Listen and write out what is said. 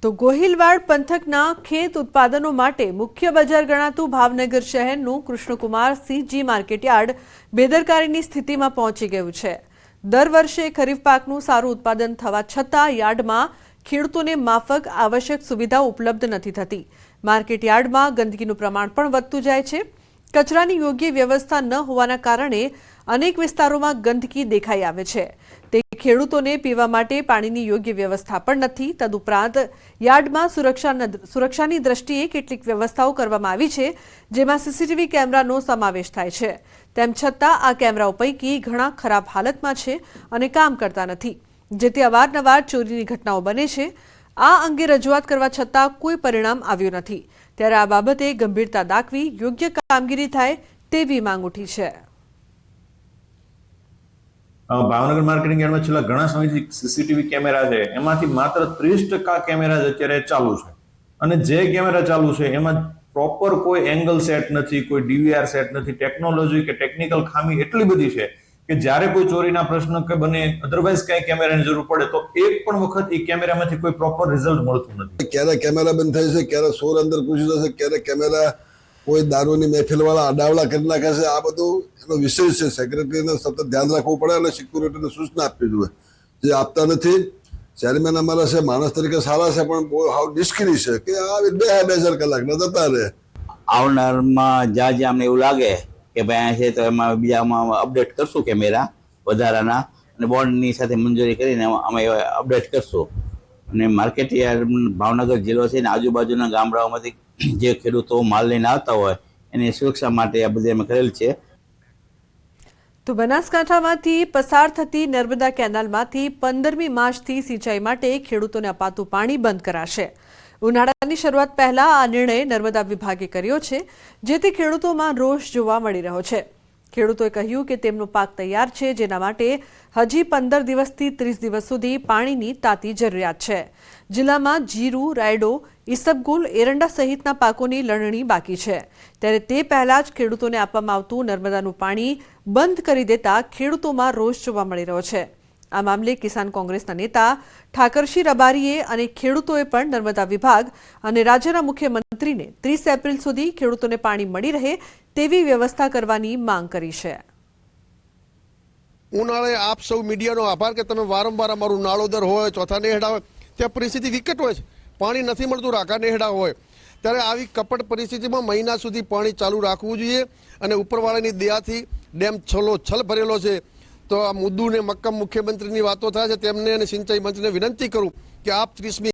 તો ગોહિલવાડ પંથકના ખેત ઉત્પાદનો માટે મુખ્ય બજાર ગણાતું ભાવનગર શહેરનું કૃષ્ણકુમાર સિંહજી માર્કેટયાર્ડ બેદરકારીની સ્થિતિમાં પહોંચી ગયું છે। દર વર્ષે ખરીફ પાકનું સારું ઉત્પાદન થવા છતાં યાર્ડમાં ખેડૂતોને માફક આવશ્યક સુવિધાઓ ઉપલબ્ધ નથી થતી। માર્કેટયાર્ડમાં ગંદકીનું પ્રમાણ પણ વધતું જાય છે। કચરાની યોગ્ય વ્યવસ્થા ન હોવાના કારણે અનેક વિસ્તારોમાં ગંદકી દેખાઈ આવે છે। તે ખેડૂતોને પીવા માટે પાણીની યોગ્ય વ્યવસ્થા પણ નથી। તદુપરાંત યાર્ડમાં સુરક્ષાની દ્રષ્ટિએ કેટલીક વ્યવસ્થાઓ કરવામાં આવી છે, જેમાં સીસીટીવી કેમેરાનો સમાવેશ થાય છે। તેમ છતાં આ કેમેરાઓ પૈકી ઘણા ખરાબ હાલતમાં છે અને કામ કરતા નથી, જેથી અવારનવાર ચોરીની ઘટનાઓ બને છે। આ અંગે રજૂઆત કરવા છતાં કોઈ પરિણામ આવ્યું નથી, ત્યારે આ બાબતે ગંભીરતા દાખવી યોગ્ય કામગીરી થાય તેવી માંગ ઉઠી છે। ભાવનગર માર્કેટિંગ યાર્ડમાં છેલ્લા ઘણા સમયથી સીસીટીવી કેમેરા છે, એમાંથી માત્ર 30% કેમેરા અત્યારે ચાલુ છે અને જે કેમેરા ચાલુ છે એમાં પ્રોપર કોઈ એંગલ સેટ નથી, કોઈ ડીવીઆર સેટ નથી। ટેકનોલોજી કે ટેકનિકલ ખામી એટલી બધી છે કે જ્યારે કોઈ ચોરીના પ્રશ્ન કે બને, અધરવાઇઝ કઈ કેમેરાની જરૂર પડે તો એક પણ વખત એ કેમેરામાંથી કોઈ પ્રોપર રિઝલ્ટ મળતું નથી। ક્યારે કેમેરા બંધ થાય છે, ક્યારે સોર અંદર ઘૂસી જશે, ક્યારે કેમેરા કોઈ દારૂની મહેફિલ વાળા આડાવડા કરી નાખે છે। આ બધું એનો વિષય છે। સેક્રેટરીને સતત ધ્યાન રાખવું પડે અને સિક્યુરિટીને સૂચના આપવી જોઈએ, જે આપતા નથી। ચેરમેન અમારા છે, માણસ તરીકે સારા છે, પણ બહુ હાવ નિષ્ક્રિય છે કે આ 2-2 કલાકના જતા રહે। આવનારમાં જ્યાં અમને એવું લાગે કે ભાઈ અહીંયા છે તો એમાં બીજામાં અપડેટ કરશું કેમેરા વધારાના, અને બોર્ડની સાથે મંજૂરી કરીને અમે અપડેટ કરશું। અને માર્કેટ યાર્ડ ભાવનગર જિલ્લો છે ને આજુબાજુના ગામડાઓમાંથી જે ખેડૂતો માલ લઈને આવતા હોય એની સુરક્ષા માટે આ બધું અમે કરેલ છે। તો બનાસકાંઠામાંથી પસાર થતી નર્મદા કેનાલમાંથી 15મી માર્ચથી સિંચાઈ માટે ખેડૂતોને અપાતું પાણી બંધ કરાશે। ઉનાળાની શરૂઆત પહેલા આ નિર્ણય નર્મદા વિભાગે કર્યો છે, જેથી ખેડૂતોમાં રોષ જોવા મળી રહ્યો છે। ખેડૂતોએ કહ્યું કે તેમનો પાક તૈયાર છે, જેના માટે હજી 15 દિવસથી 30 દિવસ સુધી પાણીની તાતી જરૂરિયાત છે। જિલ્લામાં જીરું, રાયડો, ઈસબગુલ, એરંડા સહિતના પાકોની લણણી બાકી છે, ત્યારે તે પહેલા જ ખેડૂતોને આપવામાં આવતું નર્મદાનું પાણી બંધ કરી દેતા ખેડૂતોમાં રોષ જોવા મળી રહ્યો છે। આ મામલે કિસાન કોંગ્રેસના નેતા ઠાકરસિંહ રબારીએ અને ખેડૂતોએ પણ નર્મદા વિભાગ અને રાજ્યના મુખ્યમંત્રીને 30 એપ્રિલ સુધી ખેડૂતોને પાણી મળી રહે તેવી વ્યવસ્થા કરવાની માંગ કરી છે। ઉનાળે આપ સૌ મીડિયાનો આભાર કે તમે વારંવાર અમારું નાળોદર હોય, ચોથા નેહડા હોય, ત્યાં પરિસ્થિતિ વિકટ હોય છે। પાણી નથી મળતું, રાકા નેહડા હોય, ત્યારે આવી કપટ પરિસ્થિતિમાં મહિના સુધી પાણી ચાલુ રાખવું જોઈએ અને ઉપરવાળાની દયાથી ડેમ છલ ભરેલો છે। તો આ મુદ્દુને મક્કમ મુખ્યમંત્રીની વાતો થાય છે, તેમને અને સિંચાઈ મંત્રીને વિનંતી કરું કે આપ 30મી